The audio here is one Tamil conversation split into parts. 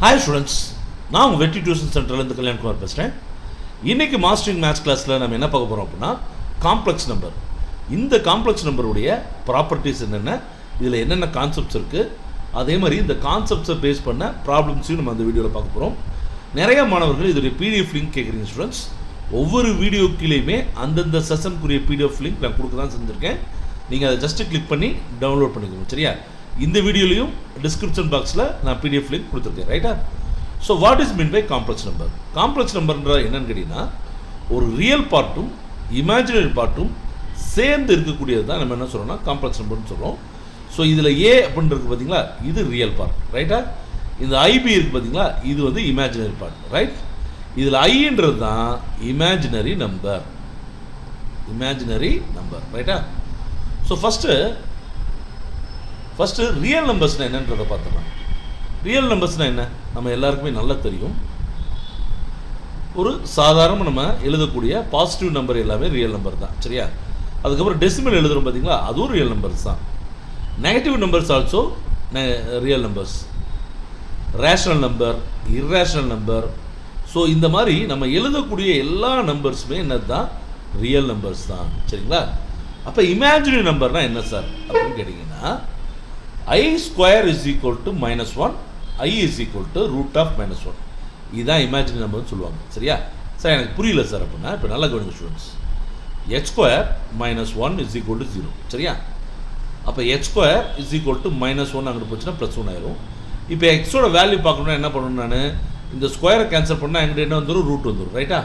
ஹாய் ஸ்டூடெண்ட்ஸ், நான் உங்கள் வெற்றி டியூஷன் சென்டர்லேருந்து கல்யாண்குமார் பேசுகிறேன். இன்றைக்கி மாஸ்டரிங் மேத்ஸ் கிளாஸில் நம்ம என்ன பார்க்க போகிறோம் அப்படின்னா காம்ப்ளெக்ஸ் நம்பர். இந்த காம்ப்ளெக்ஸ் நம்பருடைய ப்ராப்பர்ட்டிஸ் என்னென்ன, இதில் என்னென்ன கான்செப்ட்ஸ் இருக்குது, அதே மாதிரி இந்த கான்செப்ட்ஸை பேஸ் பண்ண ப்ராப்ளம்ஸையும் நம்ம அந்த வீடியோவில் பார்க்க போகிறோம். நிறைய மாணவர்கள் இதோடைய பிடிஎஃப் லிங்க் கேட்குறீங்க ஸ்டூடெண்ட்ஸ். ஒவ்வொரு வீடியோ கீழேயுமே அந்தந்த செஷனுக்குரிய பிடிஎஃப் லிங்க் நான் கொடுக்க தான் செஞ்சுருக்கேன். நீங்கள் அதை ஜஸ்ட்டு கிளிக் பண்ணி டவுன்லோட் பண்ணிக்கோங்க, சரியா? இந்த வீடியோலையும் டிஸ்கிரிப்ஷன் பாக்ஸில் நான் பிடிஎஃப் லிங்க் கொடுத்துருக்கேன், ரைட்டா? So what is mean by complex number? Complex நம்பர்ன்ற என்னன்னு கேட்டிங்கன்னா, ஒரு ரியல் பார்ட்டும் இமேஜினரி பார்ட்டும் சேர்ந்து இருக்கக்கூடியது தான் நம்ம என்ன சொல்கிறோம்னா காம்ப்ளெக்ஸ் நம்பர்னு சொல்கிறோம். ஸோ இதில் ஏ அப்படின்னு இருக்குது பார்த்தீங்களா, இது ரியல் பார்ட், ரைட்டா? இந்த ஐபி இருக்குது பார்த்தீங்களா, இது வந்து இமேஜினரி பார்ட், ரைட்? இதில் ஐன்றது தான் இமேஜினரி நம்பர், ரைட்டா? ஸோ ஃபஸ்ட்டு ரியல் நம்பர்ஸ்னால் என்னன்றதை பார்த்துக்கலாம். ரியல் நம்பர்ஸ்னால் என்ன நம்ம எல்லாருக்குமே நல்லா தெரியும். ஒரு சாதாரண நம்ம எழுதக்கூடிய பாசிட்டிவ் நம்பர் எல்லாமே ரியல் நம்பர் தான், சரியா? அதுக்கப்புறம் டெசிமல் எழுதுகிறோம் பார்த்தீங்களா, அதுவும் ரியல் நம்பர்ஸ் தான். Negative numbers also real numbers, rational number, irrational number. So இந்த மாதிரி நம்ம எழுதக்கூடிய எல்லா நம்பர்ஸுமே என்னது தான், ரியல் நம்பர்ஸ் தான், சரிங்களா? அப்போ இமேஜினரி நம்பர்னால் என்ன சார் அப்படின்னு கேட்டிங்கன்னா, I square is equal to -1, I is equal to root of -1. இதுதான் இமேஜினரி நம்பர்னு சொல்லுவாங்க, சரியா? சார் எனக்கு புரியல சார் அப்படின்னா இப்போ நல்லா கவனிங்க students. x square -1 is equal to 0, சரியா? அப்போ x square is equal to -1 அங்கிட்டு போச்சுன்னா +1 ஆயிரும். இப்போ எக்ஸோட வேல்யூ பார்க்கணுன்னா என்ன பண்ணணும், நான் இந்த ஸ்கொயரை கேன்சல் பண்ணால் எங்கிட்ட என்ன வந்துடும், ரூட் வந்துடும், ரைட்டா?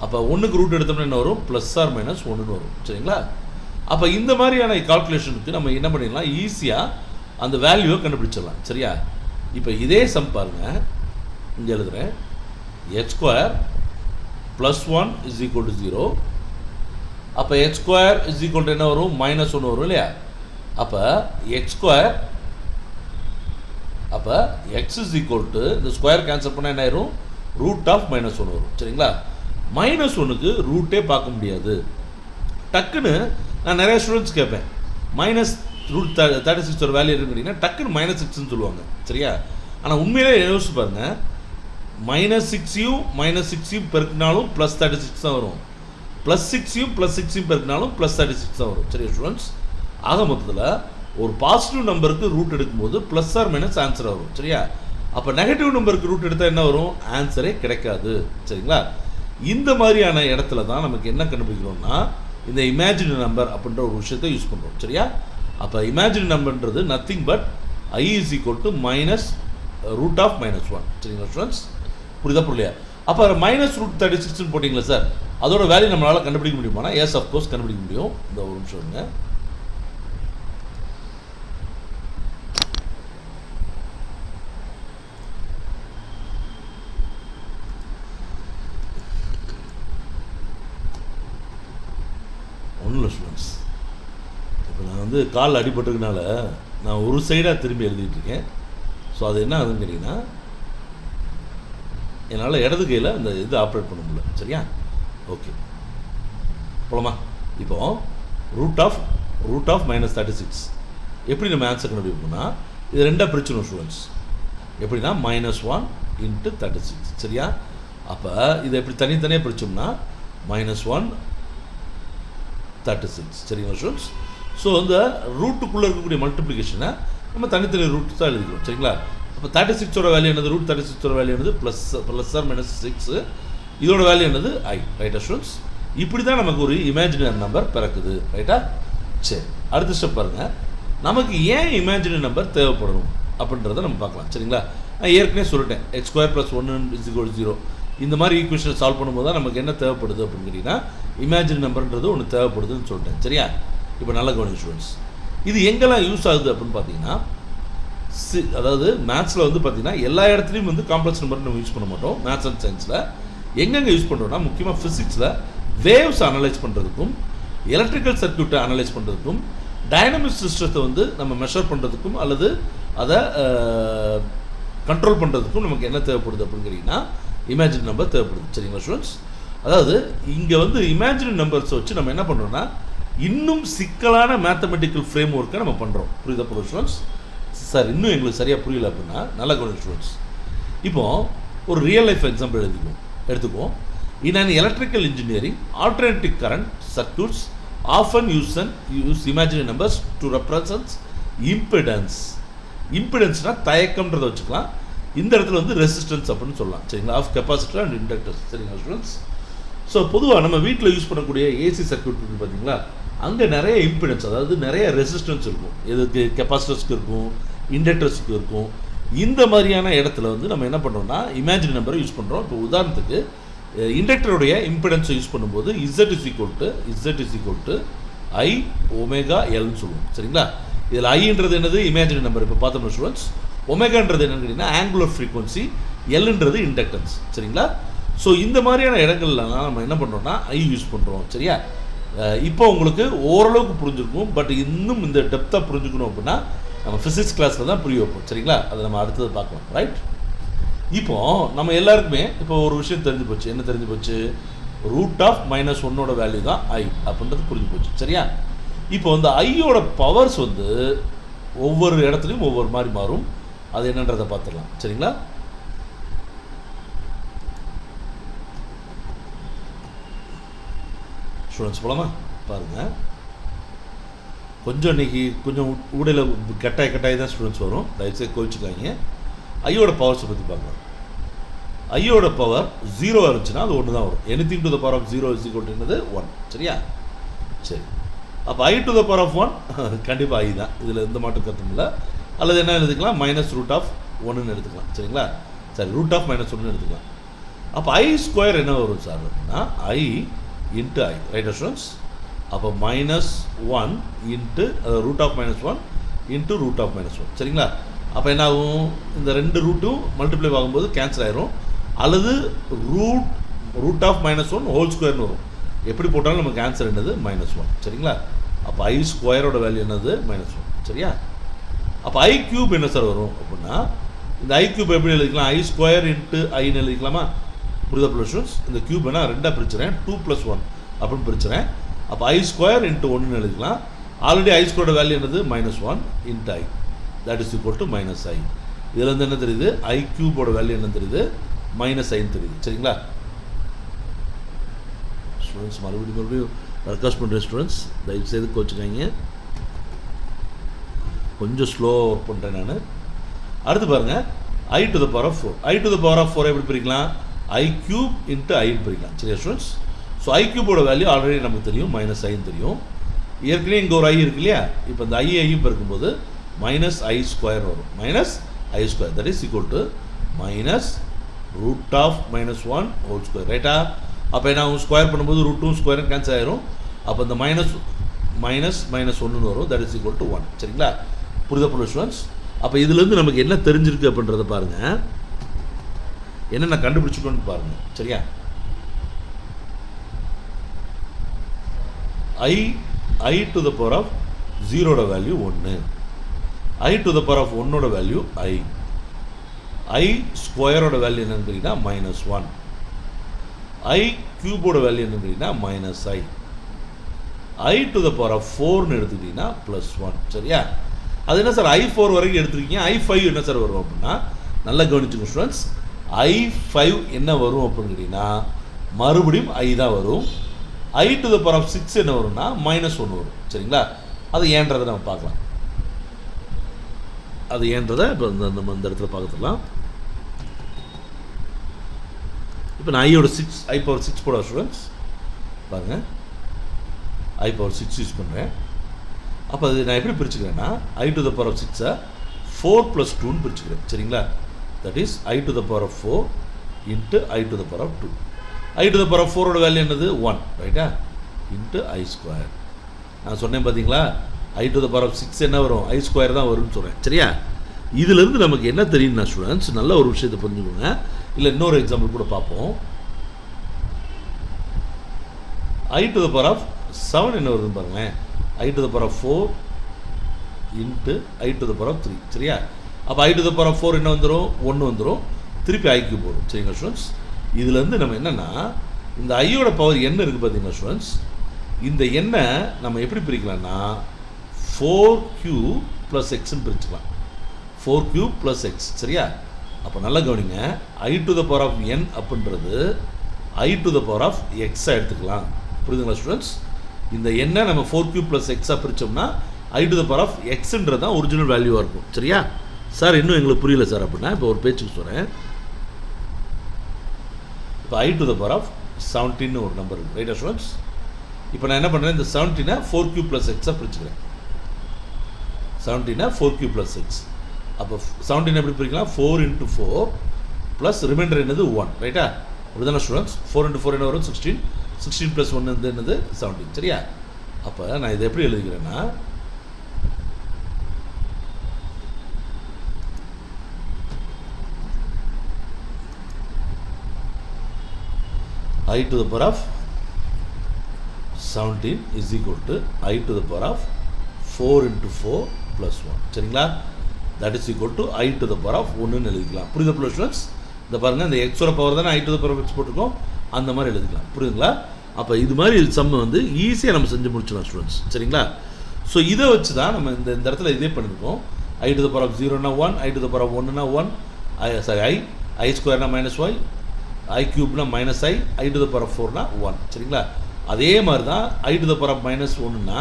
அப்போ ஒன்றுக்கு ரூட் எடுத்தோம்னா என்ன வரும், +or-1ன்னு வரும், சரிங்களா? அப்போ இந்த மாதிரியான கால்குலேஷனுக்கு நம்ம என்ன பண்ணிடலாம், ஈஸியாக அந்த வேல்யூவை கண்டுபிடிச்சிடலாம், சரியா? இப்போ இதே சம் பாருங்கள், இங்கே எழுதுகிறேன். x square +1 is equal to 0. அப்போ x square is equal to என்ன வரும், -1 வரும் இல்லையா? அப்போ x square, அப்போ x is equal to இந்த ஸ்கொயர் கேன்சல் பண்ணால் என்ன ஆயிரும், ரூட் ஆஃப் -1 வரும், சரிங்களா? -1க்கு ரூட்டே பார்க்க முடியாது. டக்குன்னு நான் நிறைய ஸ்டூடெண்ட்ஸ் கேட்பேன், -√36 ஒரு வேல்யூ இருக்குன்னு டக்குன்னு -6ன்னு சொல்லுவாங்க, சரியா? ஆனால் உண்மையிலே யோசிச்சு பாருங்கள், -6யும் பெருக்கினாலும் +36 தான் வரும், +6யும் பெருக்கினாலும் +36 தான் வரும், சரியா ஸ்டூடெண்ட்ஸ்? ஆக மொத்தத்தில் ஒரு பாசிட்டிவ் நம்பருக்கு ரூட் எடுக்கும்போது +or- ஆன்சர் வரும், சரியா? அப்போ நெகட்டிவ் நம்பருக்கு ரூட் எடுத்தால் என்ன வரும், ஆன்சரே கிடைக்காது, சரிங்களா? இந்த மாதிரியான இடத்துல தான் நமக்கு என்ன கண்டுபிடிக்கிறோம்னா இந்த இமேஜினரி நம்பர் அப்படின்ற ஒரு விஷயத்தை யூஸ் பண்ணுறோம், சரியா? அப்போ இமேஜினரி நம்பர்ன்றது nothing but I is equal to -√1, சரிங்களா ஸ்டூடெண்ட்ஸ்? புரியுதா? அப்போ -√36ன்னு போட்டிங்களா சார், அதோட வேல்யூ நம்மளால் கண்டுபிடிக்க முடியுமானா, எஸ் அஃப்கோர்ஸ் கண்டுபிடிக்க முடியும். இந்த ஒரு நிமிஷம் இருங்க. ஒன்றும் இல்லை ஸ்டூடெண்ட்ஸ், இப்போ நான் வந்து கால் அடிபட்டிருக்கனால நான் ஒரு சைடாக திரும்பி எழுதிட்டு இருக்கேன். ஸோ அது என்ன ஆகுதுன்னு கேட்டிங்கன்னா, என்னால் இடது கையில் அந்த இது ஆப்ரேட் பண்ண முடியல, சரியா? ஓகே, போலாமா? இப்போ ரூட் ஆஃப் -36 எப்படி நம்ம ஆன்சர் கண்டுபிடிப்போம்னா, இது ரெண்டாக பிரிச்சிடும் ஸ்டூடெண்ட்ஸ். எப்படின்னா -1 × 36, சரியா? அப்போ இதை எப்படி தனித்தனியாக பிரித்தோம்னா -1 36, சரிங்களா ஸ்டூடெண்ட்ஸ்? ஸோ இந்த ரூட்டுக்குள்ளே இருக்கக்கூடிய மல்டிப்ளிகேஷனை நம்ம தனித்தனி ரூட் தான் எழுதிக்கிறோம், சரிங்களா? அப்போ 36ஓட வேல்யூ என்னது, √36ஓட வேல்யூ என்னது +or-6, இதோட வேல்யூ என்னது I, ரைட்டா ஸ்டூடெண்ட்ஸ்? இப்படி தான் நமக்கு ஒரு இமேஜினரி நம்பர் பிறக்குது, ரைட்டா? சரி, அடுத்த ஸ்டெப் பாருங்கள். நமக்கு ஏன் இமேஜினரி நம்பர் தேவைப்படணும் அப்படின்றத நம்ம பார்க்கலாம், சரிங்களா? நான் ஏற்கனவே சொல்லிட்டேன், x square +1 = 0. இந்த மாதிரி ஈக்குவேஷனை சால்வ் பண்ணும்போது தான் நமக்கு என்ன தேவைப்படுது அப்படின்னு கேட்டிங்கன்னா, இமேஜினரி நம்பர்ன்றது ஒன்று தேவைப்படுதுன்னு சொல்லிட்டேன், சரியா? இப்போ நல்ல கவனிங்க ஸ்டூடெண்ட்ஸ், இது எங்கெல்லாம் யூஸ் ஆகுது அப்படின்னு பார்த்தீங்கன்னா, அதாவது மேத்ஸில் வந்து பார்த்திங்கன்னா எல்லா இடத்துலையும் வந்து காம்ப்ளெக்ஸ் நம்பர் நம்ம யூஸ் பண்ண மாட்டோம். மேத்ஸ் அண்ட் சயின்ஸில் எங்கெங்கே யூஸ் பண்ணுறோம்னா, முக்கியமாக ஃபிசிக்ஸில் வேவ்ஸ் அனலைஸ் பண்ணுறதுக்கும், எலக்ட்ரிக்கல் சர்க்யூட்டை அனலைஸ் பண்ணுறதுக்கும், டைனமிக் சிஸ்டத்தை வந்து நம்ம மெஷர் பண்ணுறதுக்கும் அல்லது அதை கண்ட்ரோல் பண்ணுறதுக்கும் நமக்கு என்ன தேவைப்படுது அப்படின்னு கேட்டிங்கன்னா, இமேஜினரி நம்பர் தேவைப்படுது, சரிங்களா ஸ்டூடெண்ட்ஸ்? அதாவது இங்கே வந்து இமேஜினரி நம்பர்ஸை வச்சு நம்ம என்ன பண்ணுறோம்னா இன்னும் சிக்கலான மேத்தமெட்டிக்கல் ஃப்ரேம் ஒர்க்கை நம்ம பண்ணுறோம். புரியுதா ஸ்டூடெண்ட்ஸ்? சார் இன்னும் எங்களுக்கு சரியாக புரியல அப்படின்னா நல்லா கவனிங்க ஸ்டூடெண்ட்ஸ். இப்போ ஒரு ரியல் லைஃப் எக்ஸாம்பிள் எடுத்துக்குவோம். In an electrical engineering, alternating current circuits often use imaginary numbers to represent impedance. இம்பிடன்ஸ்னா தயக்கம்ன்றதை வச்சுக்கலாம். இந்த இடத்துல வந்து ரெசிஸ்டன்ஸ் அப்படின்னு சொல்லலாம். சரிங்களா? Of capacitor and inductors. சரிங்களா ஸ்டூடெண்ட்ஸ்? ஸோ பொதுவாக நம்ம வீட்டில் யூஸ் பண்ணக்கூடிய ஏசி சர்க்யூட் இருக்குது பார்த்தீங்களா, அங்கே நிறைய இம்பிடன்ஸ், அதாவது நிறைய ரெசிஸ்டன்ஸ் இருக்கும். எதுக்கு? கெப்பாசிட்டர்ஸ்க்கு இருக்கும், இண்டக்டர்ஸ்க்கு இருக்கும். இந்த மாதிரியான இடத்துல வந்து நம்ம என்ன பண்ணுறோம்னா இமேஜினரி நம்பரை யூஸ் பண்ணுறோம். இப்போ உதாரணத்துக்கு இண்டக்டருடைய இம்பிடன்ஸை யூஸ் பண்ணும்போது Z is equal to I omega எல்னு சொல்லுவோம். சரிங்களா? இதில் ஐன்றது என்னது? Imaginary number. இப்போ பார்த்தோம்னா ஸ்டூடெண்ட்ஸ், ஒமேகான்றது என்னன்னு கேட்டிங்கன்னா ஆங்குலர் ஃப்ரீக்வன்சி, எல்ன்றது இண்டக்டன்ஸ். சரிங்களா? ஸோ இந்த மாதிரியான இடங்கள்லாம் நம்ம என்ன பண்ணுறோம்னா ஐ யூஸ் பண்ணுறோம். சரியா? இப்போ உங்களுக்கு ஓரளவுக்கு புரிஞ்சிருக்கும். பட் இன்னும் இந்த டெப்த்தாக புரிஞ்சுக்கணும் அப்படின்னா நம்ம ஃபிசிக்ஸ் கிளாஸில் தான் புரிய வைப்போம். சரிங்களா? அதை நம்ம அடுத்தது பார்க்கலாம். ரைட்? இப்போ நம்ம எல்லாருக்குமே இப்போ ஒரு விஷயம் தெரிஞ்சு போச்சு. என்ன தெரிஞ்சு போச்சு? ரூட் ஆஃப் -1 வேல்யூ தான் ஐ அப்படின்றது புரிஞ்சு போச்சு. சரியா? இப்போ வந்து ஐயோட பவர்ஸ் வந்து ஒவ்வொரு இடத்துலையும் ஒவ்வொரு மாதிரி மாறும். அது என்னன்றதை பார்த்துடலாம். சரிங்களா? ஸ்டூடெண்ட்ஸ் போலாமா? பாருங்கள், கொஞ்சம் இன்றைக்கி கொஞ்சம் ஊடையில் கட்டாய் தான் ஸ்டூடெண்ட்ஸ் வரும். தயவுசெய்து கோவிச்சுக்காங்க. ஐயோட பவர்ஸை பற்றி பார்க்கலாம். ஐயோட பவர் 0 இருந்துச்சுன்னா அது 1 தான் வரும். anything to the power of 0 is equal to என்னது? 1. சரியா? சரி, அப்போ I to the power of 1 கண்டிப்பாக ஐ தான். இதில் எந்த மாற்று கருத்தும் இல்லை. அல்லது என்ன எழுதிக்கலாம்? -√1 எடுத்துக்கலாம். சரிங்களா? சரி, √-1 எடுத்துக்கலாம். அப்போ I ஸ்கொயர் என்ன வரும் சார் அப்படின்னா I into I. Right students? அப்போ -1 இன்ட்டு √-1 இன்ட்டு √-1. சரிங்களா? அப்போ என்ன ஆகும்? இந்த ரெண்டு ரூட்டும் மல்டிப்ளை ஆகும்போது கேன்சல் ஆயிரும். அல்லது √-1 ஹோல் ஸ்கொயர்னு வரும். எப்படி போட்டாலும் நமக்கு ஆன்சர் என்னது? -1. சரிங்களா? அப்போ ஐ ஸ்கொயரோட வேல்யூ என்னது? -1. சரியா? அப்போ ஐ கியூப் என்ன சார் வரும் அப்படின்னா, இந்த ஐ கியூப் எப்படி எழுதிக்கலாம்? ஐ ஸ்கொயர் இன்ட்டு ஐன்னு எழுதிக்கலாமா? புரியுதா ப்ளஸ்? இந்த கியூப் என்ன ரெண்டாக பிரிச்சுறேன், 2 + 1 அப்படின்னு பிரிச்சுறேன். அப்போ ஐ ஸ்கொயர் இன்ட்டு 1 எழுதிக்கலாம். ஆல்ரெடி ஐ ஸ்கொயரோட வேல்யூ என்னது? -1 into I, that is equal to -i. இதில் வந்து என்ன தெரியுது? ஐ கியூபோட வேல்யூ என்ன தெரியுது? -iன்னு தெரியுது. சரிங்களா ஸ்டூடெண்ட்ஸ்? மறுபடியும் ரெக்வஸ்ட் பண்ணுறேன் ஸ்டூடெண்ட்ஸ், தயவுசெய்து கோச்சுக்காங்க. கொஞ்சம் ஸ்லோவாக ஒர்க் பண்ணுறேன் நான். அடுத்து பாருங்கள், I to the power of 4. I to the power of 4 எப்படி பிரிக்கலாம்? ஐ கியூப் இன்ட்டு ஐன்னு பிரிக்கலாம். சரியா ஸ்டூடெண்ட்ஸ்? ஸோ ஐ கியூபோட வேல்யூ ஆல்ரெடி நமக்கு தெரியும், -iன்னு தெரியும். ஏற்கனவே இங்கே ஒரு ஐ இருக்கு இல்லையா? இப்போ இந்த ஐயும் பெருக்கும்போது -i ஸ்கொயர் வரும். -i square, that is equal to -√-1 whole square. ரைட்டா? அப்போ என்ன ஸ்கொயர் பண்ணும்போது √2 ஸ்கொயரும் கேன்சல் ஆயிரும். அப்போ இந்த -1 வரும், தட் இஸ் ஈக்குவல் டு 1. சரிங்களா? புரியுதா ஸ்டூடெண்ட்ஸ்? அப்போ இதுலேருந்து நமக்கு என்ன தெரிஞ்சிருக்கு அப்படின்றத பாருங்கள், என்னென்ன கண்டுபிடிச்சிக்கணும்னு பாருங்கள். சரியா? I to the power of 0 value 1, i to the power of 1 value i ஸ்கொயரோட வேல்யூ என்னன்னு கேட்டிங்கன்னா -1, ஐ கியூபோட வேல்யூ என்னன்னு கேட்டிங்கன்னா -i, i to the power of 4ன்னு எடுத்துக்கிட்டிங்கன்னா +1. சரியா? அது என்ன சார் I4 வரைக்கும் எடுத்துருக்கீங்க, I5 என்ன சார் வரும் அப்படின்னா, நல்லா கவனிச்சுங்க ஸ்டூடெண்ட்ஸ், I5 என்ன வரும் அப்படின்னு கேட்டிங்கன்னா மறுபடியும் ஐ தான் வரும். ஐ டு த பவர் ஆஃப் 6 என்ன வரும்னா -1 வரும். சரிங்களா? அது ஏன்றதை நம்ம பார்க்கலாம். அது ஏன்றதை இப்போ நம்ம இந்த இடத்துல பார்த்துக்கலாம். இப்போ நான் ஐ பவர் 6 போட ஸ்டூடெண்ட்ஸ் பாருங்கள், ஐ பவர் 6 யூஸ் பண்ணுறேன். அப்போ அது நான் எப்படி பிரிச்சுக்கிறேன்னா, i to the power of 6 4 + 2ன்னு பிரிச்சுக்கிறேன். சரிங்களா? That is i to the power of 4 into i to the power of 2. I to the power of 4ஓட வேல்யூ என்னது? 1. ரைட்டா? Into i square. நான் சொன்னேன் பார்த்தீங்களா, i to the power of 6 என்ன வரும்? ஐ ஸ்கொயர் தான் வரும்னு சொல்கிறேன். சரியா? இதிலேருந்து நமக்கு என்ன தெரியும்னா ஸ்டூடெண்ட்ஸ், நல்ல ஒரு விஷயத்தை புரிஞ்சுக்கோங்க. இல்லை இன்னொரு எக்ஸாம்பிள் கூட பார்ப்போம். I to the power of 7 என்ன வருதுன்னு பாருங்களேன், i to the power of 4 into i to the power of 3. சரியா? அப்போ i to the power of 4 என்ன வந்துடும்? 1 வந்துடும். திருப்பி ஐ கியூப் வரும். சரிங்களா ஸ்டூடெண்ட்ஸ்? இதுலேருந்து நம்ம என்னென்னா, இந்த ஐயோட பவர் என்ன இருக்குது பார்த்தீங்களா ஸ்டூடெண்ட்ஸ், இந்த எண்ணை நம்ம எப்படி பிரிக்கலாம்னா 4³ + xன்னு பிரிச்சுக்கலாம். 4³ + x. சரியா? அப்போ நல்லா கவனிங்க, I to the power of n அப்படின்றது I to the power of x எடுத்துக்கலாம். புரியுதுங்களா ஸ்டூடெண்ட்ஸ்? இந்த எண்ணை நம்ம 4q + x பிரித்தோம்னா I to the power of xன்றது தான் ஒரிஜினல் வேல்யூவாக இருக்கும். சரியா சார்? இன்னும் எங்களுக்கு புரியல சார் அப்படின்னா இப்போ ஒரு பேச்சுக்கு சொல்கிறேன். இப்போ I to the power of 17 ஒரு நம்பர் இருக்குது, ரைட்டா ஸ்டூடெண்ட்ஸ்? இப்போ நான் என்ன பண்ணுறேன், இந்த 17 4q + x பிரிச்சுக்கிறேன். 17 4q + x. அப்போ 17 எப்படி பிரிக்கலாம்? 4 × 4 ப்ளஸ் ரிமைண்டர் என்னது 1, ரைட்டா? அப்படி தானே ஸ்டூடெண்ட்ஸ்? 4 × 4 என்ன வரும்? 16. 16 + 1 வந்து என்னது? 17. சரியா? அப்போ நான் இதை எப்படி எழுதிக்கிறேன்னா, I to the power of 17 is equal to I to the power of 4 × 4 + 1. சரிங்களா? that is equal to I to the power of 1ன்னு எழுதிக்கலாம். புரியுதா ஸ்டூடெண்ட்ஸ்? இந்த பாருங்கள், இந்த எக்ஸோட பவர் தானே I to the power of x போட்டிருக்கோம், அந்த மாதிரி எழுதிக்கலாம். புரியுதுங்களா? அப்போ இது மாதிரி சம்ம வந்து ஈஸியாக நம்ம செஞ்சு முடிச்சிடலாம் ஸ்டூடெண்ட்ஸ். சரிங்களா? ஸோ இதை வச்சு தான் நம்ம இந்த இடத்துல இதே பண்ணியிருக்கோம். I to the power of 0னா 1, I to the power of 1னா 1, I ஸ்கொயர்னா -y, I கியூப்னா -i, I to the power of 4னா 1. சரிங்களா? அதே மாதிரி தான் I to the power of -1னா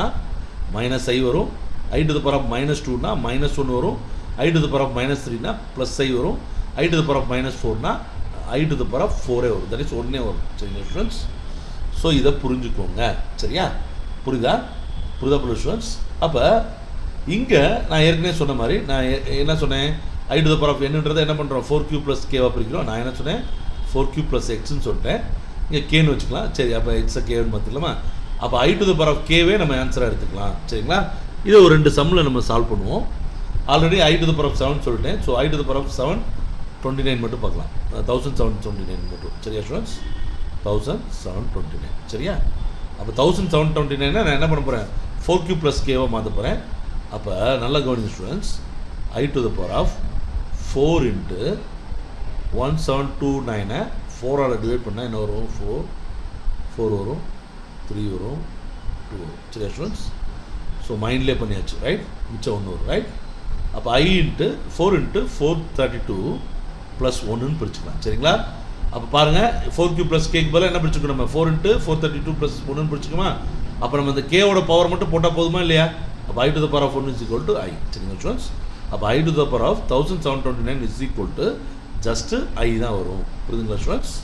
-i வரும், I to the power of -2னா -1 வரும், I to the power of -3னா +i வரும், I to the power of -4னா I to the power of 4 வரும். தட் இஸ் 1 வரும். சரிங்களா ஸ்டூடெண்ட்ஸ்? ஸோ இதை புரிஞ்சுக்கோங்க. சரியா? புரியுதா ஸ்டூடெண்ட்ஸ்? அப்போ இங்கே நான் ஏற்கனவே சொன்ன மாதிரி நான் என்ன சொன்னேன், I to the power of nன்றதை என்ன பண்ணுறோம், 4q + k பிரிக்கிறோம். நான் என்ன சொன்னேன், 4q + xன்னு சொல்லிட்டேன். இங்கே கேன்னு வச்சுக்கலாம். சரி, அப்போ எக்ஸை கேன்னு பார்த்துக்கலாமா? அப்போ I to the power of kவே நம்ம ஆன்சராக எடுத்துக்கலாம். சரிங்களா? இதை ஒரு 2 சம்மில் நம்ம சால்வ் பண்ணுவோம். Already I to the power of 7 சொல்லிட்டேன். So I to the power of 729 மட்டும் பார்க்கலாம். 1729 மட்டும். சரியா ஸ்டூடெண்ட்ஸ்? 1729. சரியா? அப்போ 1729 நான் என்ன பண்ண போகிறேன், 4q + kவை மாற்ற போகிறேன். அப்போ நல்லா கவனிங்க students, I to the power of 4 × 1729 4ஆல் டிவைட் பண்ணால் என்ன வரும்? 4 வரும், 3 வரும், 2 வரும். சரியா ஸ்டூடெண்ட்ஸ்? ஸோ மைண்ட்லேயே பண்ணியாச்சு, ரைட்? மிச்சம் 1 வரும், ரைட்? அப்போ I × 4 × 432 + 1ன்னு பிரிச்சுக்கலாம். சரிங்களா? அப்போ பாருங்கள், 4q + kக்கு பதிலாக என்ன பிரிச்சுக்கணும், நம்ம 4 × 432 + 1ன்னு பிரிச்சுக்கோமா? அப்போ நம்ம இந்த கேவோட பவர் மட்டும் போட்டால் போதுமா இல்லையா? அப்போ I to the power of 1 is equal to I. சரிங்களா ஸ்டூடெண்ட்ஸ்? அப்போ I to the power of 1729 is equal to just I தான் வரும். புரியுதுங்களா ஸ்டூடெண்ட்ஸ்?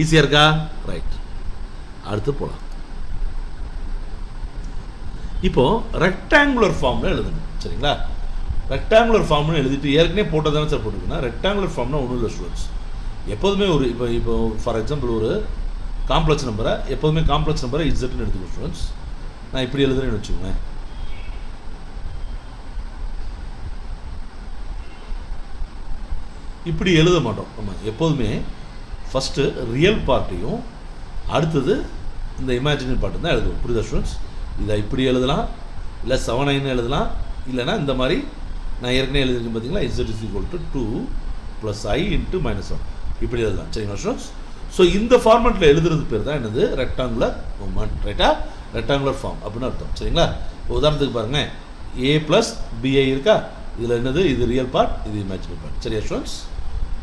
ஈஸியாக இருக்கா? ரைட். அடுத்து போகலாம். இப்போது ரெக்டாங்குலர் ஃபார்மில் எழுதணும். சரிங்களா? ரெக்டாங்குலர் ஃபார்ம்னு எழுதிட்டு ஏற்கனவே போட்டால் தானே சார் போட்டுருக்குன்னா, ரெக்டாங்குலர் ஃபார்ம்னா ஒன்றும் இல்லை ஸ்டூடெண்ட்ஸ். எப்போதுமே ஒரு இப்போ ஃபார் எக்ஸாம்பிள் ஒரு காம்ப்ளெக்ஸ் நம்பரை இசட்னு எடுத்துக்கணும் ஸ்டூடெண்ட்ஸ். நான் இப்படி எழுதுறேன்னு வச்சுக்கோங்களேன். இப்படி எழுத மாட்டோம் நம்ம. எப்போதுமே ஃபஸ்ட்டு ரியல் பார்ட்டையும் அடுத்தது இந்த இமேஜினரி பார்ட்டு தான் எழுதுவோம். புரியுதா ஸ்டூடெண்ட்ஸ்? இதை இப்படி எழுதலாம், இல்லை 7 எழுதலாம், இல்லைனா இந்த மாதிரி நான் ஏற்கனவே எழுதிருக்கேன் பார்த்தீங்களா, z is equal to 2 + i × -1 இப்படி எழுதலாம். சரிங்களா ஸ்டூடெண்ட்ஸ்? ஸோ இந்த ஃபார்மெட்டில் எழுதுறது பேர் தான் என்னது, ரெக்டாங்குலர் மூமெண்ட். ரைட்டா? ரெக்டாங்குலர் ஃபார்ம் அப்படின்னு அர்த்தம். சரிங்களா? உதாரணத்துக்கு பாருங்கள், a + bi இருக்கா, இதில் என்னது, இது ரியல் பார்ட், இது இமேஜினரி பார்ட். சரியா ஸ்டூடெண்ட்ஸ்?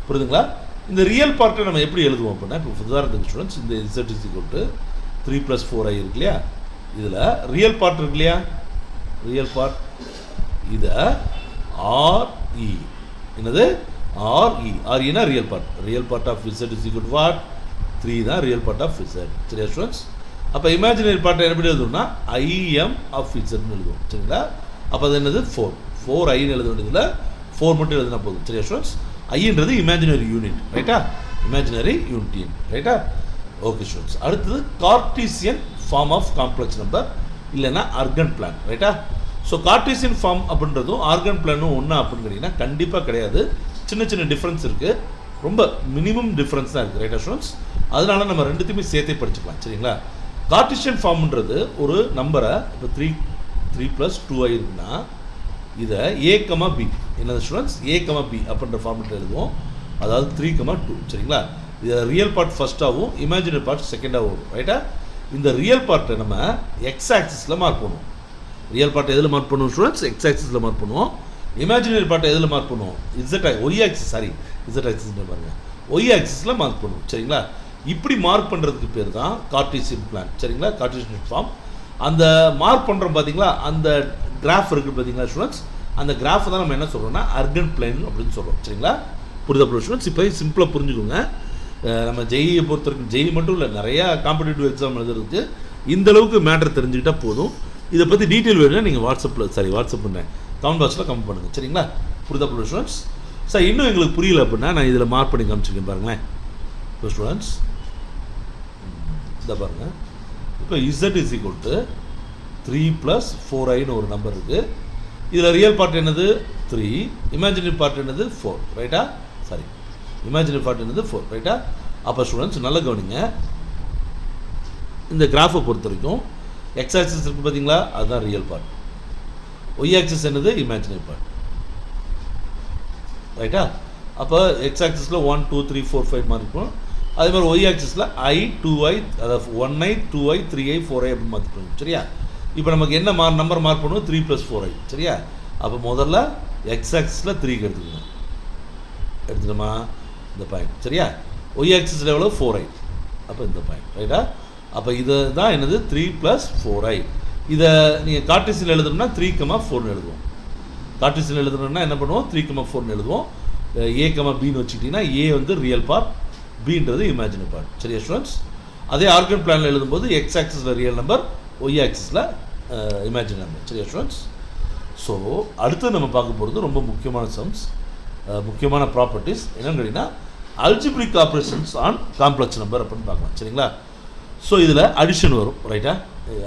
புரியுதுங்களா? இந்த ரியல் பார்ட்டை நம்ம எப்படி எழுதுவோம் அப்படின்னா, இப்போ உதாரணத்துக்கு ஸ்டூடெண்ட்ஸ், இந்த z is equal to 3 + 4i இருக்கு இல்லையா, இதில் ரியல் பார்ட் இருக்கு இல்லையா, ரியல் பார்ட் இதை RE என்னது, REனா real part. Real part of z is equal to what? 3 தான் ரியல் பார்ட் ஆஃப் z. சரியா ஸ்டூடெண்ட்ஸ்? அப்போ இமேஜினரி பார்ட்டை எப்படி எழுதுவோம்னா IM ஆஃப் zன்னு எழுதுவோம். சரிங்களா? அப்போ அது என்னது, 4iன்னு எழுத வேண்டியதில் 4 மட்டும் எழுதினா போதும். சரியா ஸ்டூடெண்ட்ஸ்? ஐன்றது இமேஜினரி யூனிட். ரைட்டா? Imaginary unit. ரைட்டா? Okay students. அடுத்தது Cartesian form of complex number இல்லைன்னா ஆர்கன் பிளான். ரைட்டா? ஸோ கார்ட்டீசியன் ஃபார்ம் அப்படின்றதும் ஆர்கன் பிளானும் ஒன்றா அப்படின்னு கேட்டிங்கன்னா கண்டிப்பாக கிடையாது. சின்ன சின்ன டிஃப்ரென்ஸ் இருக்குது, ரொம்ப மினிமம் டிஃப்ரென்ஸ் தான் இருக்குது. ரைட்டா ஸ்டூடெண்ட்ஸ்? அதனால நம்ம ரெண்டுத்தையுமே சேர்த்தே படிச்சுக்கலாம். சரிங்களா? கார்ட்டீசியன் ஃபார்ம்ன்றது ஒரு நம்பரை இப்போ 3 + 2i இருக்குன்னா இதை a, b என்னது ஸ்டூடெண்ட்ஸ், a, b அப்படின்ற ஃபார்மெட்டில் எழுதுவோம். அதாவது 3, 2. சரிங்களா? இது ரியல் பார்ட் ஃபஸ்ட்டாகவும் இமேஜினரி பார்ட் செகண்டாகவும் வரும். ரைட்டா? இந்த ரியல் பார்ட்டை நம்ம எக்ஸ் ஆக்சிஸில் மார்க் பண்ணுவோம். ரியல் பார்ட் எதில் மார்க் பண்ணுவோம் ஸ்டூடெண்ட்ஸ்? எக்ஸ் ஆக்சிஸில் மார்க் பண்ணுவோம். இமேஜினரி பார்ட்டை எதில் மார்க் பண்ணுவோம்? ஒய் ஆக்சிஸ் பாருங்கள், ஒய் ஆக்சிஸில் மார்க் பண்ணுவோம். சரிங்களா? இப்படி மார்க் பண்ணுறதுக்கு பேர் தான் கார்ட்டீசியன் பிளான். சரிங்களா? Cartesian form. அந்த மார்க் பண்ணுறோம் பார்த்தீங்களா, அந்த கிராஃப் இருக்குது பார்த்தீங்களா ஸ்டூடெண்ட்ஸ், அந்த கிராஃபை தான் நம்ம என்ன சொல்கிறோம்னா அர்கன் பிளேன் அப்படின்னு சொல்கிறோம். சரிங்களா? புரியுதா ஸ்டூடெண்ட்ஸ்? இப்போ சிம்பிளாக புரிஞ்சுக்கோங்க. நம்ம ஜெயியை பொறுத்த வரைக்கும் ஜெய் மட்டும் இல்லை, நிறையா காம்படிட்டிவ் எக்ஸாம் எழுதுறதுக்கு இந்த அளவுக்கு மேட்டர் தெரிஞ்சுக்கிட்டால் போதும். இதை பற்றி டீட்டெயில் வேணும்னா நீங்கள் வாட்ஸ்அப் பண்ணுறேன், கமெண்ட் பாக்ஸில் கமெண்ட் பண்ணுங்கள். சரிங்களா? புரியுதா ஸ்டூடெண்ட்ஸ்? சார் இன்னும் எங்களுக்கு புரியல அப்படின்னா நான் இதில் மார்க் பண்ணி காமிச்சிருக்கேன் பாருங்களேன் ஸ்டூடெண்ட்ஸ். இதை பாருங்கள், இப்போ Z is equal to 3 + 4i ஒரு நம்பர் இருக்குது. இதில் ரியல் பார்ட் என்னது 3, இமேஜினரி பார்ட் என்னது 4, ரைட்டா? இமேஜினரி பார்ட் என்னது 4, ரைட்டா? அப்போ ஸ்டூடெண்ட்ஸ் நல்லா கவனிங்க, இந்த கிராஃபை பொறுத்த வரைக்கும் எக்ஸ் ஆக்சிஸ் இருக்குது பார்த்தீங்களா, அதுதான் ரியல் பார்ட். ஒய் ஆக்சிஸ் என்னது இமேஜினரி பார்ட், ரைட்டா? அப்போ எக்ஸ் ஆக்சிஸில் 1 2 3 4 5 மாதிரி இருக்கும். அதே மாதிரி ஒய் ஆக்சிஸில் i 2i, அதாவது 1i 2i 3i 4i அப்படின்னு மாற்றிப்போம். சரியா? இப்போ நமக்கு என்ன நம்பர் மார்க் பண்ணுவோம்? 3 + 4i. சரியா? அப்போ முதல்ல எக்ஸ் ஆக்சிஸில் 3க்கு எடுத்துக்கணுமா இந்த பாயிண்ட். சரியா? ஒய் ஆக்சிஸில் எவ்வளோ 4i, அப்போ இந்த பாயிண்ட், ரைட்டா? அப்போ இது தான் என்னது 3 + 4i. இதை நீங்கள் கார்ட்டீசியன் எழுதணும்னா 3, 4 எழுதுவோம். கார்ட்டீசியன் எழுதணும்னா என்ன பண்ணுவோம்? 3, 4 எழுதுவோம். A, Bன்னு வச்சுக்கிட்டிங்கன்னா A வந்து ரியல் பார்ட், Bன்றது இமேஜினரி பார்ட். சரியா ஸ்டூடெண்ட்ஸ்? அதே ஆர்கன் பிளானில் எழுதும்போது எக்ஸ் ஆக்சிஸில் ரியல் நம்பர், ஒய் ஆக்சிஸில் இமேஜினரி நம்பர். சரியா ஸ்டூடெண்ட்ஸ்? ஸோ அடுத்து நம்ம பார்க்க போகிறது ரொம்ப முக்கியமான சம்ஸ், முக்கியமான ப்ராப்பர்ட்டிஸ் என்னன்னு கேட்டிங்கன்னா algebraic operations on complex number அப்படின்னு பார்க்கலாம். சரிங்களா? ஸோ இதில் அடிஷன் வரும், ரைட்டா?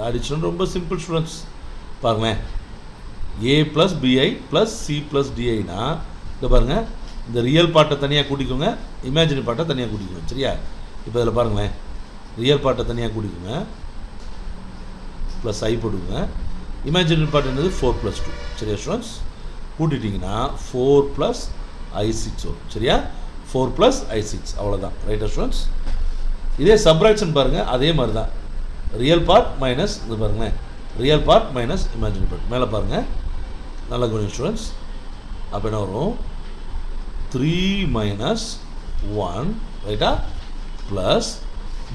அடிஷன் ரொம்ப சிம்பிள் ஸ்டூடெண்ட்ஸ். பாருங்களேன், A + bi + c + diனா இதை பாருங்கள், இந்த ரியல் பார்ட்டை தனியாக கூட்டிக்கோங்க, இமேஜினரி பார்ட்டை தனியாக கூட்டிக்கோங்க. சரியா? இப்போ இதில் பாருங்களேன், ரியல் பார்ட்டை தனியாக கூட்டிக்கோங்க, ப்ளஸ் ஐ போட்டுக்கோங்க. இமேஜினரி பார்ட் என்னது 4 + 2. சரியா ஸ்டூடெண்ட்ஸ்? கூட்டிட்டிங்கன்னா 4 + i6 வரும். சரியா? 4 + i6, அவ்வளோதான். ரைட்டா ஸ்டூடெண்ட்ஸ்? இதே சப்ராக்ஷன் பாருங்கள், அதே மாதிரி தான். ரியல் பார்ட் மைனஸ் இது பாருங்களேன், real part minus imaginary part. மேலே பாருங்கள், நல்லா கவனிங்க ஸ்டூடெண்ட்ஸ். அப்போ என்ன வரும்? 3 - 1, ரைட்டா? ப்ளஸ்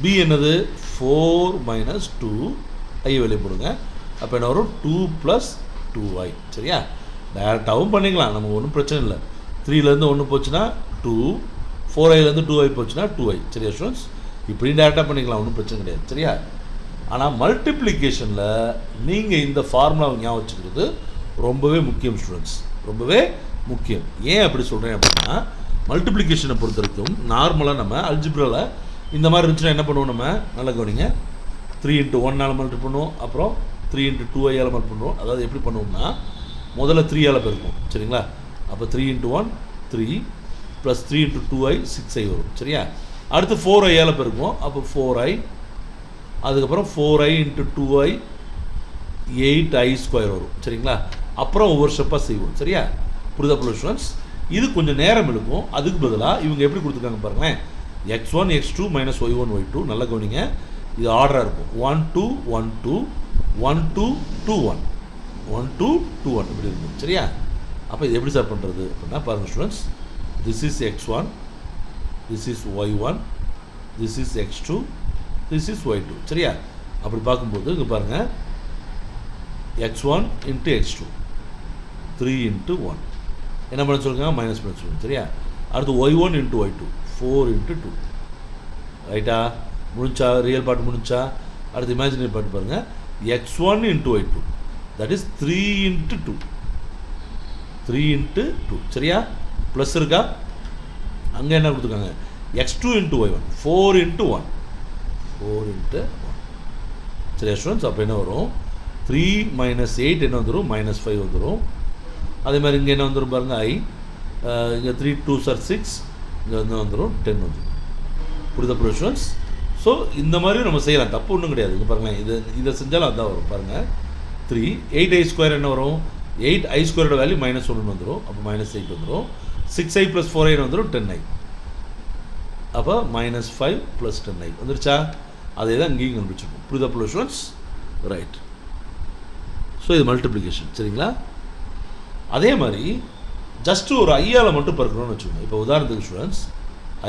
பி என்னது 4 - 2, ஐ வெளியே போடுங்க. அப்போ என்ன வரும்? 2 + 2i. சரியா? டேரெக்டாகவும் பண்ணிக்கலாம், நமக்கு ஒன்றும் பிரச்சனை இல்லை. 3லேருந்து 1 போச்சுன்னா 2, 4iலேருந்து 2i போச்சுன்னா 2i. சரியா ஸ்டூடெண்ட்ஸ்? இப்படி டேரெக்டாக பண்ணிக்கலாம், ஒன்றும் பிரச்சனை கிடையாது. சரியா? ஆனால் மல்டிப்ளிகேஷனில் நீங்கள் இந்த ஃபார்முலாவை ஞாபகம் வச்சுக்கிறது ரொம்பவே முக்கியம் ஸ்டூடெண்ட்ஸ், ரொம்பவே முக்கியம். ஏன் அப்படி சொல்கிறேன் அப்படின்னா, மல்டிப்ளிகேஷனை பொறுத்த வரைக்கும் நார்மலாக நம்ம அல்ஜிப்ராவில் இந்த மாதிரி இருந்துச்சுன்னா என்ன பண்ணுவோம்? நம்ம நல்லா கவனிங்க, 3 × 1 மல்டி பண்ணுவோம், அப்புறம் 3 × 2i மல்டி பண்ணுவோம். அதாவது எப்படி பண்ணுவோம்னா, முதல்ல 3 பெருக்கும். சரிங்களா? அப்போ 3 × 1 3 + 3 × 2i 6i வரும். சரியா? அடுத்து 4i பெருக்கும், அப்போ 4i, அதுக்கப்புறம் 4i × 2i 8i² வரும். சரிங்களா? அப்புறம் ஒவ்வொரு ஸ்டெப்பாக செய்வோம். சரியா? புரிதா ஸ்டூடெண்ட்ஸ்? இது கொஞ்சம் நேரம் எடுக்கும். அதுக்கு பதிலாக இவங்க எப்படி கொடுத்துருக்காங்க பாருங்களேன், x1 x2 - y1 y2. நல்லா கவனிங்க, இது ஆர்டராக இருக்கும். 1 2 1 2 1 2 2 1 1 2 2 1 இப்படி இருக்கும். சரியா? அப்போ இது எப்படி சார் பண்ணுறது அப்படின்னா பாருங்கள் students, this is x1, this is y1, this is x2, this is y2. சரியா? அப்படி பார்க்கும்போது இங்கே பாருங்கள், x1 × x2 3 × 1 என்ன பண்ண சொல்லுங்க? மைனஸ் பண்ண சொல்லுங்க. சரியா? அடுத்து y1 × y2 4 × 2. ரைட்டா? முடிஞ்சா? ரியல் பார்ட் முடிஞ்சா? அடுத்து இமேஜினரி பார்ட் பாருங்கள், x1 × y2 தட் இஸ் 3 × 2 3 × 2. சரியா? ப்ளஸ் இருக்கா? அங்கே என்ன கொடுத்துருக்காங்க? x2 × y1 4 × 1 4 × 1. சரியா ஸ்டூடெண்ட்ஸ்? அப்போ என்ன வரும்? 3 - 8 என்ன வந்துடும்? -5 வந்துடும். அதே மாதிரி இங்கே என்ன வந்துடும் பாருங்கள், i, இங்கே 3 2s are 6, இங்கே வந்து வந்துடும் 10 வந்துடும். புரியுதா ஸ்டூடெண்ட்ஸ்? ஸோ இந்த மாதிரி நம்ம செய்யலாம், தப்பு ஒன்றும் கிடையாது. இங்கே பாருங்களேன், இதை செஞ்சாலும் அதுதான் வரும். பாருங்கள், 3 8i² என்ன வரும்? 8i² வேல்யூ -1 வந்துடும், அப்போ -8 வந்துடும். 6i + 4i வந்துடும் 10i, அப்போ -5 + 10i வந்துருச்சா? அதே தான் இங்கேயும் கண்டுபிடிச்சிருக்கும். புரியுதா ஸ்டூடெண்ட்ஸ்? ரைட். ஸோ இது மல்டிப்ளிகேஷன். சரிங்களா? அதே மாதிரி ஜஸ்ட்டு ஒரு ஐயால் மட்டும் பெருக்கணும்னு வச்சுக்கோங்க. இப்போ உதாரணத்துக்கு ஸ்டூடெண்ட்ஸ்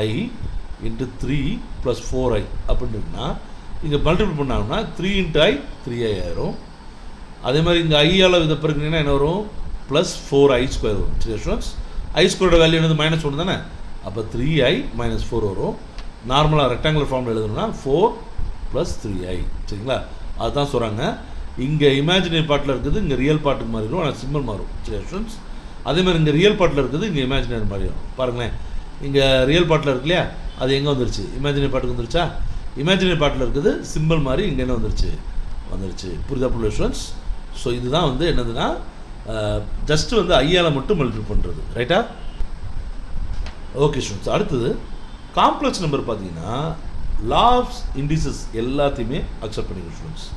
ஐ இன்ட்டு 3 + 4i அப்படின்னு இருக்குன்னா இங்கே மல்டிபிள் பண்ணாங்கன்னா 3 × i 3i ஆயிரும். அதே மாதிரி இங்கே ஐயால் இதை பெருக்கினீங்கன்னா என்ன வரும், +4i² வரும். சரி ஸ்டூடெண்ட்ஸ், i² வேல்யூ என்னது -1 தானே, அப்போ 3i - 4 வரும். நார்மலாக ரெக்டாங்குலர் ஃபார்மில் எழுதணும்னா 4 + 3i. சரிங்களா, அதுதான் சொல்கிறாங்க. இங்கே இமேஜினரி பார்ட்டில் இருக்குது, இங்கே ரியல் பார்ட்டுக்கு மாறிடும், ஆனால் சிம்பிள் மாறும். சரி ஸ்டூடெண்ட்ஸ், அதே மாதிரி இங்கே ரியல் பார்ட்டில் இருக்குது, இங்கே இமேஜினரி மாறிடும். பாருங்களேன், இங்கே ரியல் பார்ட்டில் இருக்கு இல்லையா, அது எங்கே வந்துருச்சு, இமேஜினரி பார்ட்டுக்கு வந்துருச்சா. இமேஜினரி பார்ட்டில் இருக்குது சிம்பிள் மாதிரி இங்கே என்ன வந்துருச்சு. புரிதா புள்ள ஸ்டூடெண்ட்ஸ்? ஸோ இதுதான் வந்து என்னதுன்னா ஜஸ்ட்டு வந்து ஐயால் மட்டும் மல்டிபிள் பண்ணுறது. ரைட்டா? ஓகே ஸ்டூடெண்ட்ஸ், அடுத்தது காம்ப்ளெக்ஸ் நம்பர் பார்த்தீங்கன்னா லாப்ஸ் இண்டிசஸ் எல்லாத்தையுமே அக்செப்ட் பண்ணிக்கணும் ஸ்டூடெண்ட்ஸ்.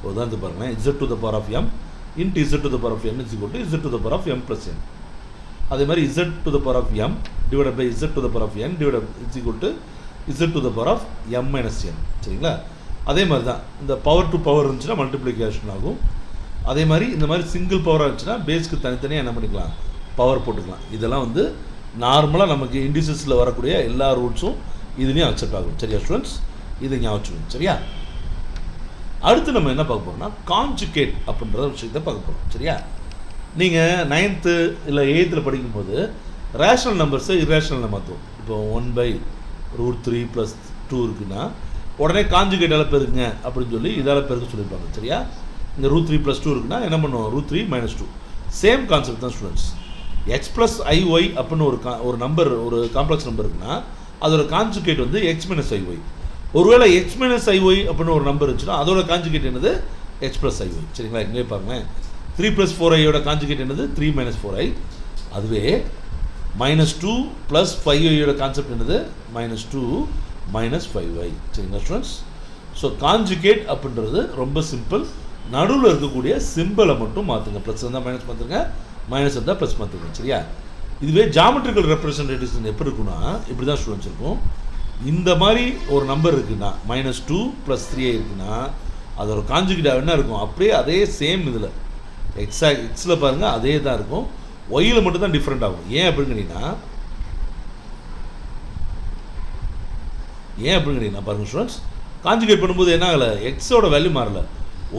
உதாரணத்துக்கு பாருங்களேன், z⁴m × z⁴n = z⁴m + n. அதே மாதிரி z⁴m / z⁴n z⁴m - n. சரிங்களா, அதே மாதிரி தான் இந்த பவர் டு பவர் இருந்துச்சுன்னா மல்டிப்ளிகேஷன் ஆகும். அதே மாதிரி இந்த மாதிரி சிங்கிள் பவராக இருந்துச்சுன்னா பேஸ்க்கு தனித்தனியாக என்ன பண்ணிக்கலாம், பவர் போட்டுக்கலாம். இதெல்லாம் வந்து நார்மலாக நமக்கு இண்டிசஸில் வரக்கூடிய எல்லா ரூல்ஸும் இதுலேயும் அக்செப்ட் ஆகும். சரியா ஸ்டூடெண்ட்ஸ், இது ஞாபகம். சரியா, அடுத்து நம்ம என்ன பார்க்க போகிறோம்னா கான்ஜுகேட் அப்படின்ற விஷயத்தை பார்க்க போகிறோம். சரியா, நீங்கள் 9th இல்லை 8th படிக்கும்போது ரேஷனல் நம்பர்ஸை இர்ரேஷனலில் மாற்றுவோம். இப்போ 1/√3 + 2 இருக்குன்னா உடனே கான்ஜுகேட்டால் பெருங்க அப்படின்னு சொல்லி இதால் பெருக்க சொல்லியிருப்பாங்க. சரியா, இங்கே √3 + 2 இருக்குன்னா என்ன பண்ணுவோம், √3 - 2. சேம் கான்செப்ட் தான் ஸ்டூடெண்ட்ஸ். x + iy அப்படின்னு ஒரு நம்பர், ஒரு காம்ப்ளெக்ஸ் நம்பர் இருக்குன்னா அதோட கான்ஜுகேட் வந்து x - iy. ஒருவேளை x - iy அப்படின்னு ஒரு நம்பர் இருந்துச்சுன்னா அதோட கான்ஜுகேட் என்னது, x + iy. சரிங்களா, இங்கே பாருங்களேன், 3 + 4iயோட கான்ஜுகேட் என்னது, 3 - 4i. அதுவே -2 + 5iயோட கான்செப்ட் என்னது, -2 - 5i. சரிங்களா ஸ்டூடெண்ட்ஸ், ஸோ கான்ஜுகேட் அப்படின்றது ரொம்ப சிம்பிள். நடுவில் இருக்கக்கூடிய சிம்பிளை மட்டும் மாற்றுங்க. ப்ளஸ் இருந்தால் மைனஸ் மாற்றுங்க, மைனஸ் இருந்தால் ப்ளஸ் மாற்றுங்க. சரியா, இதுவே ஜாமெட்ரிக்கல் ரெப்ரசன்டேட்டிவ்ஸ் எப்படி இருக்குன்னா இப்படி தான் ஸ்டூடெண்ட்ஸ் இருக்கும். இந்த மாதிரி ஒரு நம்பர் இருக்குன்னா -2 + 3i இருக்குன்னா அதோட கான்ஜுகேட் என்ன இருக்கும், அப்படியே அதே சேம் இதில் எக்ஸில் பாருங்கள் அதே தான் இருக்கும். ஒய்யில் மட்டும் தான் டிஃப்ரெண்ட் ஆகும். ஏன் அப்படின்னு கேட்டிங்கன்னா பாருங்கள் ஸ்டூடெண்ட்ஸ், கான்ஜுகேட் பண்ணும்போது என்ன ஆகலை, எக்ஸோட வேல்யூ மாறலை,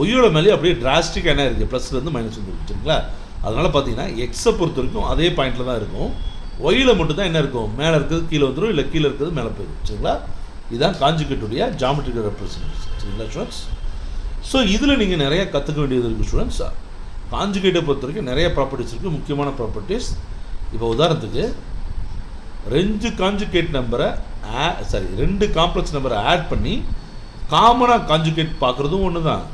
ஒய்யோட வேல்யூ அப்படியே டிராஸ்டிக்காக என்ன இருக்குது, ப்ளஸ்லேருந்து மைனஸ் வந்துருக்கு. சரிங்களா, அதனால் பார்த்தீங்கன்னா எக்ஸை பொறுத்த வரைக்கும் அதே பாயிண்டில் தான் இருக்கும். ஒய்யில் மட்டும் தான் என்ன இருக்கும், மேலே இருக்கிறது கீழே வந்துடும், இல்லை கீழே இருக்கிறது மேலே போயிடும். சரிங்களா, இதுதான் கான்ஜுகேட்டுடைய ஜாமெட்ரிக்கல் ரெப்ரசன்டேஷன். சரிங்களா ஸ்டூடெண்ட்ஸ், ஸோ இதில் நீங்கள் நிறைய கற்றுக்க வேண்டியது இருக்குது ஸ்டூடெண்ட்ஸ். கான்ஜுகேட்டை பொறுத்த வரைக்கும் நிறைய ப்ராப்பர்ட்டிஸ் இருக்குது, முக்கியமான ப்ராப்பர்ட்டிஸ். இப்போ உதாரணத்துக்கு 2 கான்ஜுகேட் நம்பரை 2 காம்ப்ளெக்ஸ் நம்பரை ஆட் பண்ணி காமனாக கான்ஜுகேட் பார்க்குறதும் ஒன்று தான்.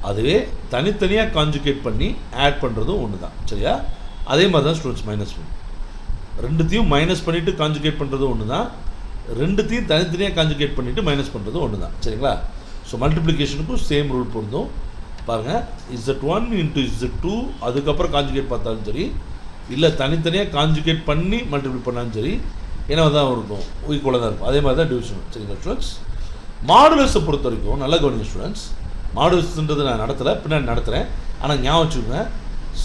அதுவே தனித்தனியாக கான்ஜுகேட் பண்ணி ஆட் பண்ணுறதும் ஒன்று தான். சரியா, அதே மாதிரி தான் ஸ்டூடெண்ட்ஸ் -1 ரெண்டுத்தையும் மைனஸ் பண்ணிவிட்டு கான்ஜுகேட் பண்ணுறதும் ஒன்று தான், ரெண்டுத்தையும் தனித்தனியாக கான்ஜுகேட் பண்ணிவிட்டு மைனஸ் பண்ணுறதும் ஒன்று தான். சரிங்களா, ஸோ மல்டிப்ளிகேஷனுக்கும் சேம் ரூல் பொருந்தும். பாருங்கள், z1 × z2 அதுக்கப்புறம் கான்ஜுகேட் பார்த்தாலும் சரி, இல்லை தனித்தனியாக கான்ஜுகேட் பண்ணி மல்டிப்ளை பண்ணாலும் சரி, என்ன தான் இருக்கும், ஈக்குவலாக தான் இருக்கும். அதே மாதிரி தான் டிவிஷன். சரிங்களா ஸ்டூடெண்ட்ஸ், மாடுலஸை பொறுத்த வரைக்கும் நல்ல கவனிங்க ஸ்டூடெண்ட்ஸ். மாடுலஸ்ன்றது நான் நடத்தலை, பின்னாடி நடத்துகிறேன். ஆனால் ஞாபகம் வச்சுக்கோங்க,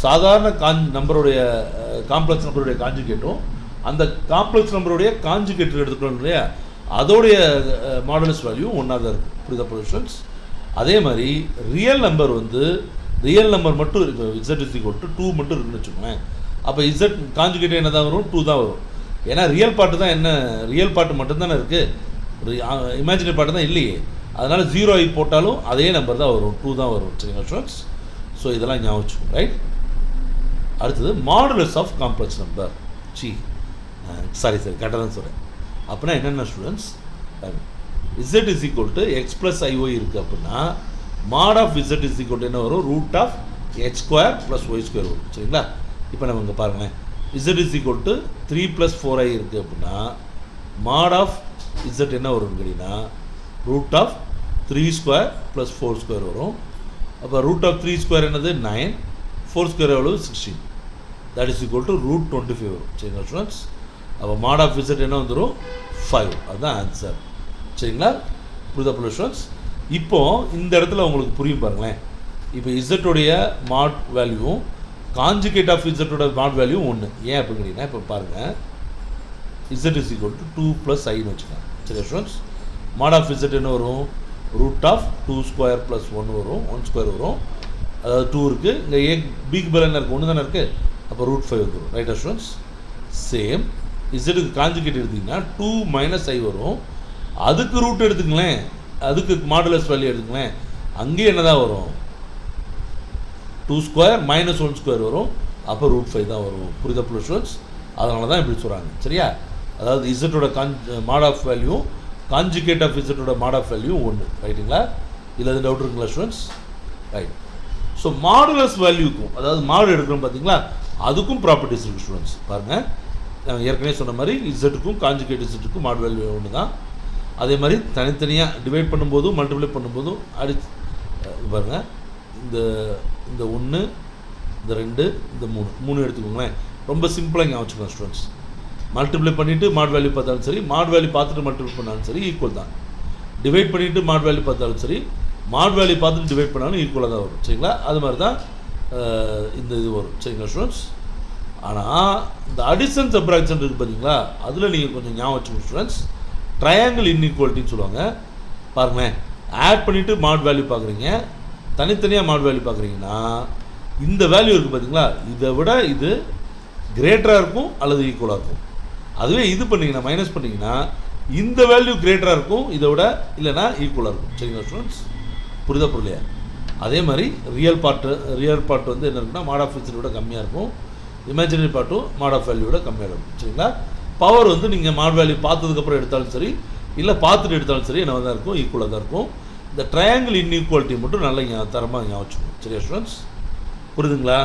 சாதாரண நம்பருடைய காம்ப்ளெக்ஸ் நம்பருடைய கான்ஜுகேட்டும் அந்த காம்ப்ளெக்ஸ் நம்பருடைய கான்ஜுகேட் எடுத்துக்கணும் இல்லையா, அதோடைய மாடுலஸ் வேல்யூ ஒன்றா தான் இருக்குது. புரியுதா ஸ்டூடெண்ட்ஸ்? அதே மாதிரி ரியல் நம்பர் வந்து ரியல் நம்பர் மட்டும் இப்போ z = 2 மட்டும் இருக்குன்னு வச்சுக்கோங்களேன். அப்போ z கான்ஜுகேட் என்ன தான் வரும், 2 தான் வரும். ஏன்னா ரியல் பார்ட்டு தான் என்ன, ரியல் பார்ட்டு மட்டும்தானே இருக்குது, இமேஜினரி பார்ட்டு தான் இல்லையே. அதனால் 0i போட்டாலும் அதே நம்பர் தான் வரும், 2 தான் வரும். சரிங்களா ஸ்டூடெண்ட்ஸ், ஸோ இதெல்லாம் ஞாபகம் வச்சுக்கோங்க. ரைட், அடுத்தது modulus of complex number. Sorry கரெக்டாக தான் சொல்கிறேன். அப்படின்னா என்னென்ன ஸ்டூடெண்ட்ஸ், z = x + iy இருக்குது அப்படின்னா mod of z = என்ன வரும், √(x² + y² வரும். சரிங்களா, இப்போ நம்ம இங்கே பாருங்களேன், z = 3 + 4i இருக்குது அப்படின்னா mod of z என்ன வரும்னு கேட்டிங்கன்னா √3² + 4² வரும். அப்போ √3² என்னது 9, 4² எவ்வளவு 16, that is equal to √25 வரும். சரிங்களா ஸ்டூடெண்ட்ஸ், அப்போ mod of z என்ன வந்துடும் 5, அதுதான் ஆன்சர். சரிங்களா, புரியுதா ஸ்டூடெண்ட்ஸ்? இப்போது இந்த இடத்துல உங்களுக்கு புரியும் பாருங்களேன். இப்போ இசட்டுடைய மாட் வேல்யூவும் காஞ்சுகேட் ஆஃப் இசட்டோட மாட் வேல்யூ 1. ஏன் அப்படிங்கிறீங்கன்னா இப்போ பாருங்கள், இசட் இஸ் ஈக்குவல் டு 2 + ஐன்னு வச்சுக்கலாம். சரி ஸ்டூடெண்ட்ஸ், மாட் ஆஃப் இசட் என்ன வரும்? √2² + 1 வரும், 1² வரும். அதாவது 2 இருக்குது, இங்கே பிக்கு பதில் என்ன இருக்குது? 1 தானே இருக்குது, அப்போ √5 வந்துடும். ரைட்டா ஸ்டூடெண்ட்ஸ்? சேம் இசட்டுக்கு காஞ்சுகேட் எடுத்திங்கன்னா 2 - I வரும். அதுக்கு ரூட் எடுத்துங்களேன், அதுக்கு மாடுலஸ் வேல்யூ எடுத்துங்களேன், அங்கேயே என்ன தான் வரும்? 2² - 1² வரும். அப்போ √5 தான் வரும். புரியுதா ஸ்டூடெண்ட்ஸ்? அதனால தான் இப்படி சொல்கிறாங்க. சரியா? அதாவது இசட்டோட mod of value conjugate of இசட்டோட மாட் ஆஃப் வேல்யூ 1. ரைட்டுங்களா? இதில் எதுவும் டவுட் இருக்குங்களா ஸ்டூடெண்ட்ஸ்? ரைட். ஸோ மாடுலஸ் வேல்யூக்கும், அதாவது மாடு எடுக்கிறோம் பார்த்தீங்களா, அதுக்கும் ப்ராப்பர்ட்டிஸ் இருக்குது ஸ்டூடெண்ட்ஸ். பாருங்கள், நான் ஏற்கனவே சொன்ன மாதிரி இசட்டுக்கும் காஞ்சுகேட் இசட்டுக்கும் மாட் வேல்யூ 1 தான். அதே மாதிரி தனித்தனியாக டிவைட் பண்ணும்போதும் மல்டிப்ளை பண்ணும்போதும் பாருங்கள், இந்த 1, இந்த 2, இந்த 3 எடுத்துக்கோங்களேன். ரொம்ப சிம்பிளாக இங்கே வச்சுக்கலாம் ஸ்டூடெண்ட்ஸ். மல்டிப்ளை பண்ணிவிட்டு மாட் வேல்யூ பார்த்தாலும் சரி, மாட் வேல்யூ பார்த்துட்டு மல்டிப்ளை பண்ணாலும் சரி ஈக்குவல் தான். டிவைட் பண்ணிவிட்டு மாட் வேல்யூ பார்த்தாலும் சரி, மாட் வேல்யூ பார்த்துட்டு டிவைட் பண்ணாலும் ஈக்குவலாக தான் வரும். சரிங்களா? அது மாதிரி தான் இந்த இது வரும். சரிங்களா ஸ்டூடெண்ட்ஸ்? ஆனால் இந்த அடிஷன் சப்ராக்ஷன் இருக்குது பார்த்தீங்களா, அதில் நீங்கள் கொஞ்சம் ஞாபகம் வச்சுக்கணும் ஸ்டூடெண்ட்ஸ். ட்ரையாங்கிள் இன்இக்வாலிட்டின்னு சொல்லுவாங்க. பாருங்களேன், ஆட் பண்ணிவிட்டு மாட் வேல்யூ பார்க்குறீங்க, தனித்தனியாக மாட் வேல்யூ பார்க்குறீங்கன்னா இந்த வேல்யூ இருக்குது பார்த்தீங்களா, இதை விட இது கிரேட்டராக இருக்கும் அல்லது ஈக்குவலாக இருக்கும். அதுவே இது பண்ணிங்கன்னா மைனஸ் பண்ணிங்கன்னா இந்த வேல்யூ கிரேட்டராக இருக்கும், இதை விட இல்லைனா ஈக்குவலாக இருக்கும். சரிங்களா ஸ்டூடெண்ட்ஸ்? புரிதா புரியலையா? அதே மாதிரி ரியல் பார்ட் வந்து என்ன இருக்குன்னா மாட் ஆஃப் இசட்டை விட கம்மியாக இருக்கும், இமேஜினரி பார்ட்டும் மாட் ஆஃப் வேல்யூ விட கம்மியாக இருக்கும். சரிங்களா? பவர் வந்து நீங்கள் மாட் வேல்யூ பார்த்ததுக்கப்புறம் எடுத்தாலும் சரி, இல்லை பார்த்துட்டு எடுத்தாலும் சரி என்ன தான் இருக்கும்? ஈக்குவலாக தான் இருக்கும். இந்த ட்ரையாங்கிள் இன்இக்வாலிட்டி மட்டும் நல்லா தரமாக ஞாபகம் வச்சுக்கணும். சரியா ஸ்டூடெண்ட்ஸ்? புரியுதுங்களா?